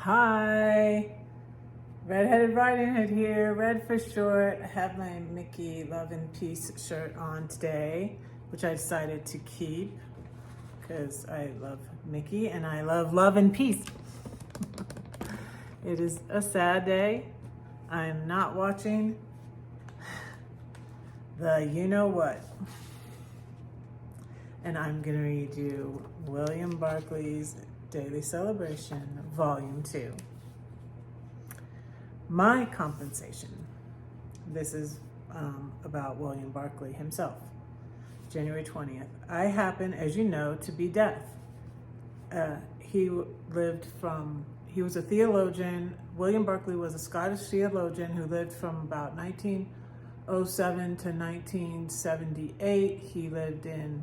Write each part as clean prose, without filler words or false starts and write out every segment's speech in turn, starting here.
Hi, Redheaded Riding Hood here, red for short. I have my Mickey Love and Peace shirt on today, which I decided to keep because I love Mickey and I love and peace. It is a sad day. I'm not watching the you know what. And I'm going to read you William Barclay's Daily Celebration, Volume 2. My compensation. This is about William Barclay himself. January 20th. I happen, as you know, to be deaf. He was a theologian. William Barclay was a Scottish theologian who lived from about 1907 to 1978. He lived in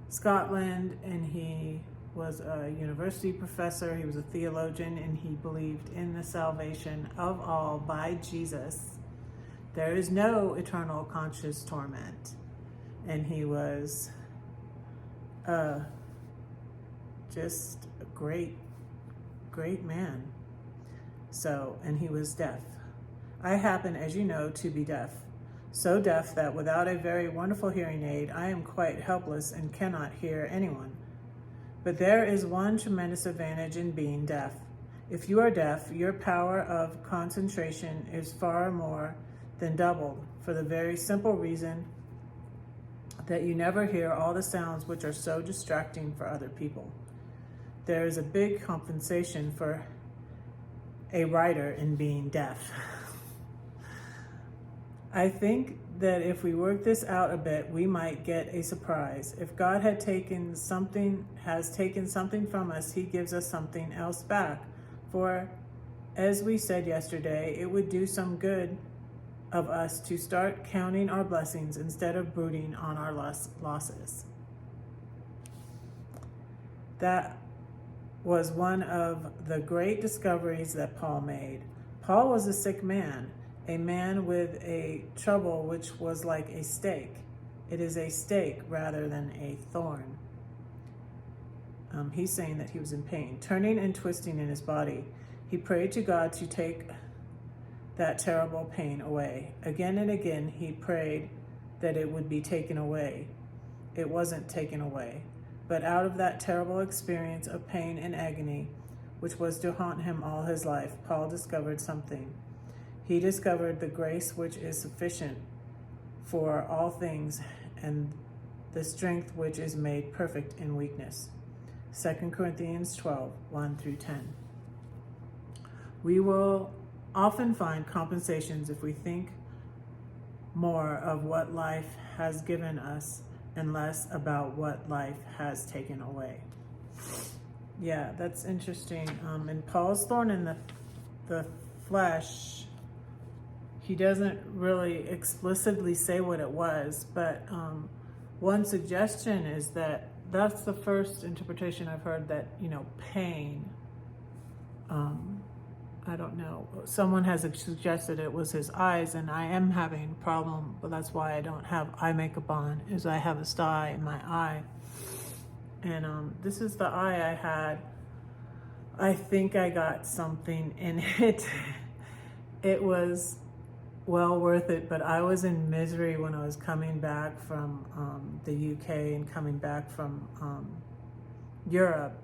Scotland, and he was a university professor. He was a theologian, and he believed in the salvation of all by Jesus. There is no eternal conscious torment. And he was just a great man. So, and he was deaf. I happen, as you know, to be deaf. So deaf that without a very wonderful hearing aid, I am quite helpless and cannot hear anyone. But there is one tremendous advantage in being deaf. If you are deaf, your power of concentration is far more than doubled, for the very simple reason that you never hear all the sounds which are so distracting for other people. There is a big compensation for a writer in being deaf. I think that if we work this out a bit, we might get a surprise. If God has taken something from us, he gives us something else back. For, as we said yesterday, it would do some good of us to start counting our blessings instead of brooding on our losses. That was one of the great discoveries that Paul made. Paul was a sick man, a man with a trouble which was like a stake. It is a stake rather than a thorn. He's saying that he was in pain, turning and twisting in his body. He prayed to God to take that terrible pain away. Again and again, he prayed that it would be taken away. It wasn't taken away. But out of that terrible experience of pain and agony, which was to haunt him all his life, Paul discovered something. He discovered the grace which is sufficient for all things and the strength which is made perfect in weakness. 2 Corinthians 12, 1 through 10. We will often find compensations if we think more of what life has given us and less about what life has taken away. Yeah, that's interesting. And Paul's thorn in the flesh, he doesn't really explicitly say what it was, but one suggestion is that that's the first interpretation I've heard, that, pain, I don't know. Someone has suggested it was his eyes, and I am having a problem, but that's why I don't have eye makeup on, is I have a sty in my eye. And this is the eye I had. I think I got something in it. It was well worth it, but I was in misery when I was coming back from the UK and coming back from Europe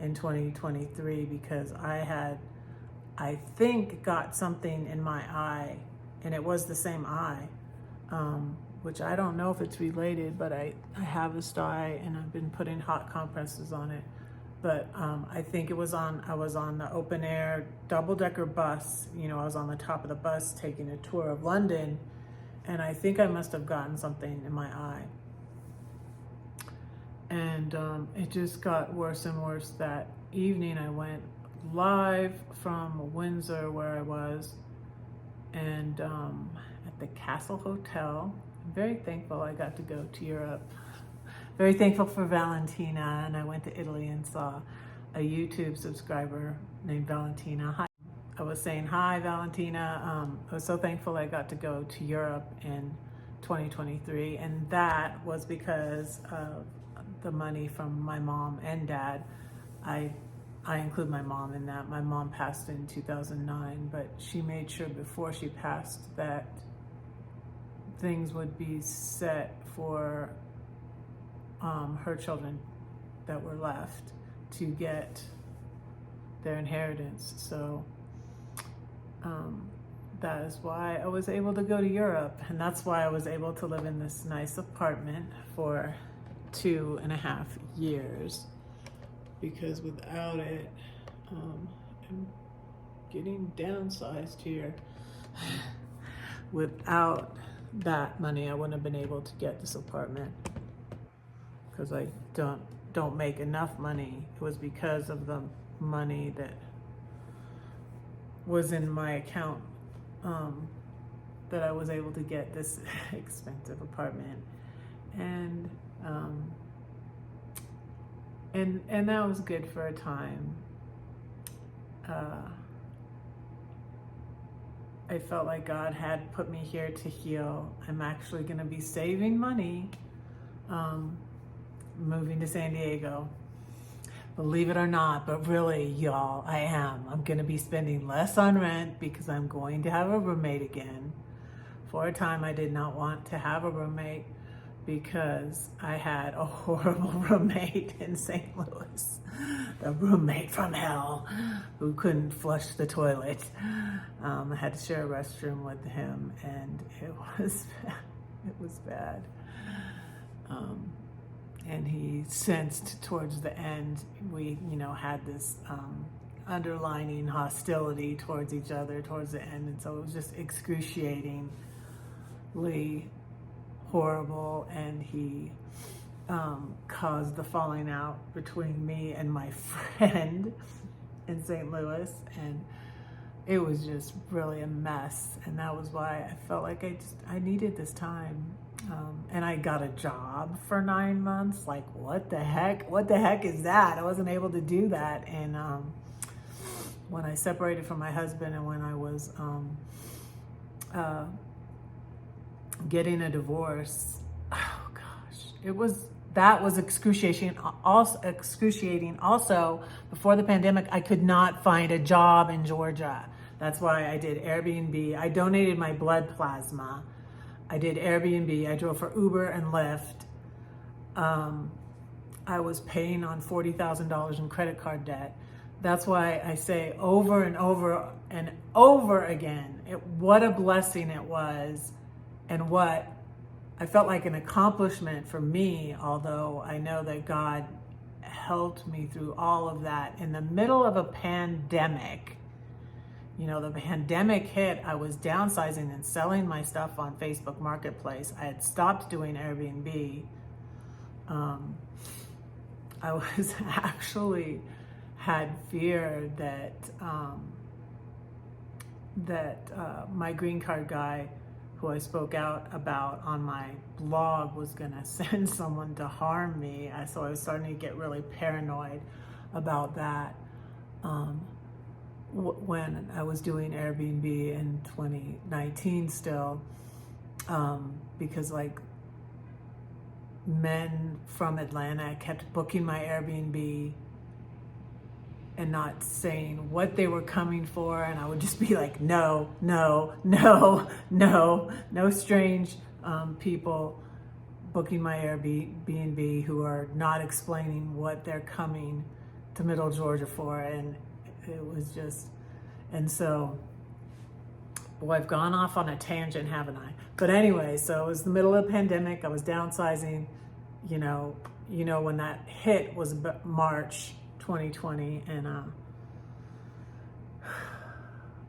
in 2023, because I think got something in my eye, and it was the same eye, which I don't know if it's related, but I have a sty and I've been putting hot compresses on it. But I think I was on the open air double-decker bus. I was on the top of the bus taking a tour of London, and I think I must have gotten something in my eye. And it just got worse and worse that evening. I went live from Windsor, where I was, and at the Castle Hotel. I'm very thankful I got to go to Europe. Very thankful for Valentina, and I went to Italy and saw a YouTube subscriber named Valentina. Hi. I was saying hi, Valentina. I was so thankful I got to go to Europe in 2023, and that was because of the money from my mom and dad. I I include my mom in that. My mom passed in 2009, but she made sure before she passed that things would be set for her children that were left to get their inheritance. So that is why I was able to go to Europe, and that's why I was able to live in this nice apartment for 2.5 years, because without it, I'm getting downsized here. Without that money, I wouldn't have been able to get this apartment, because I don't make enough money. It was because of the money that was in my account that I was able to get this expensive apartment, and that was good for a time. I felt like God had put me here to heal. I'm actually going to be saving money, moving to San Diego. Believe it or not, but really, y'all, I am. I'm going to be spending less on rent because I'm going to have a roommate again. For a time, I did not want to have a roommate because I had a horrible roommate in St. Louis. A roommate from hell who couldn't flush the toilet. I had to share a restroom with him, and it was bad. And he sensed towards the end, we, had this underlining hostility towards each other towards the end. And so it was just excruciatingly horrible. And he caused the falling out between me and my friend in St. Louis. And it was just really a mess. And that was why I felt like I needed this time. And I got a job for 9 months. Like, what the heck? What the heck is that? I wasn't able to do that. And when I separated from my husband, and when I was getting a divorce, oh gosh, that was excruciating. Also, before the pandemic, I could not find a job in Georgia. That's why I did Airbnb. I donated my blood plasma. I did Airbnb. I drove for Uber and Lyft. I was paying on $40,000 in credit card debt. That's why I say over and over and over again, what a blessing it was, and what I felt like an accomplishment for me, although I know that God helped me through all of that in the middle of a pandemic. The pandemic hit, I was downsizing and selling my stuff on Facebook Marketplace. I had stopped doing Airbnb. I was actually had fear that my green card guy, who I spoke out about on my blog, was gonna send someone to harm me. So I was starting to get really paranoid about that. When I was doing Airbnb in 2019 still, because men from Atlanta kept booking my Airbnb and not saying what they were coming for, and I would just be like, no strange people booking my Airbnb who are not explaining what they're coming to Middle Georgia for. And it was just, and so, boy, I've gone off on a tangent, haven't I? But anyway, so it was the middle of the pandemic. I was downsizing, when that hit was March 2020. And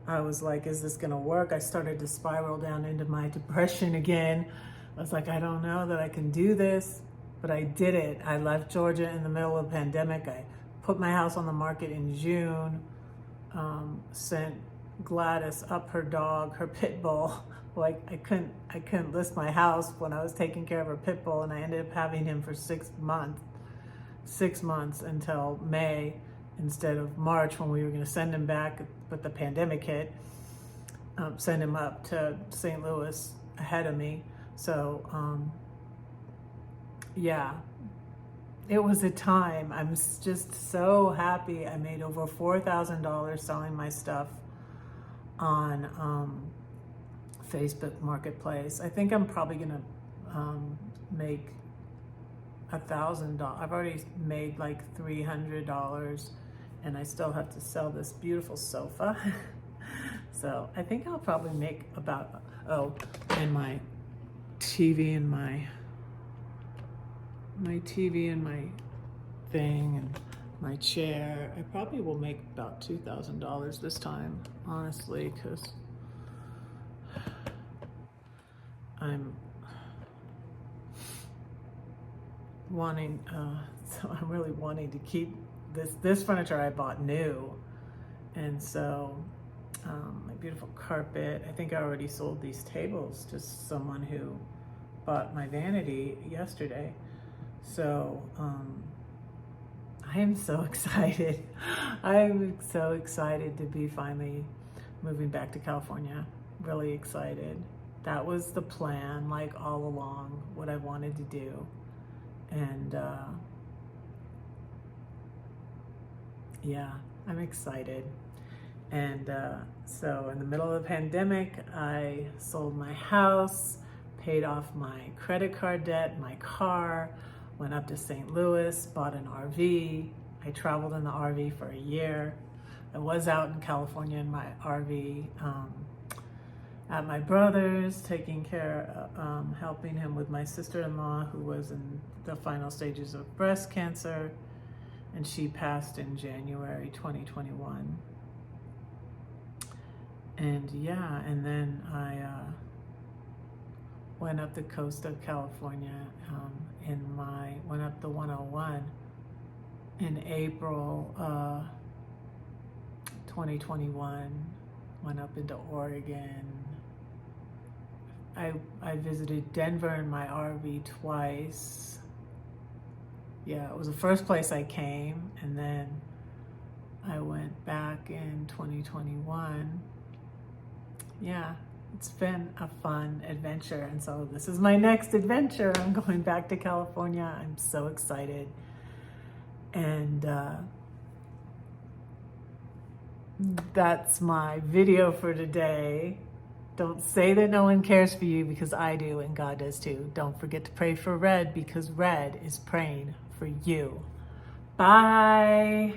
I was like, is this gonna work? I started to spiral down into my depression again. I was like, I don't know that I can do this, but I did it. I left Georgia in the middle of the pandemic. I put my house on the market in June, sent Gladys up her dog, her pit bull. Like I couldn't list my house when I was taking care of her pit bull, and I ended up having him for 6 months until May instead of March, when we were going to send him back, but the pandemic hit. Send him up to St. Louis ahead of me. So yeah, it was a time. I'm just so happy. I made over $4,000 selling my stuff on Facebook Marketplace. I think I'm probably gonna make $1,000. I've already made like $300, and I still have to sell this beautiful sofa. So I think I'll probably make about, and my TV and my TV and my thing and my chair. I probably will make about $2,000 this time, honestly, because I'm wanting, so I'm really wanting to keep this furniture I bought new. And so my beautiful carpet, I think I already sold these tables to someone who bought my vanity yesterday. So I am so excited. I'm so excited to be finally moving back to California. Really excited. That was the plan, like all along, what I wanted to do. And yeah, I'm excited. And so in the middle of the pandemic, I sold my house, paid off my credit card debt, my car, went up to St. Louis, bought an RV. I traveled in the RV for a year. I was out in California in my RV at my brother's, taking care, helping him with my sister-in-law who was in the final stages of breast cancer, and she passed in January 2021. And yeah, and then I went up the coast of California went up the 101 in April 2021, went up into Oregon. I visited Denver in my RV twice. Yeah, it was the first place I came, and then I went back in 2021. Yeah, it's been a fun adventure, and so this is my next adventure. I'm going back to California. I'm so excited. And that's my video for today. Don't say that no one cares for you, because I do, and God does too. Don't forget to pray for Red, because Red is praying for you. Bye.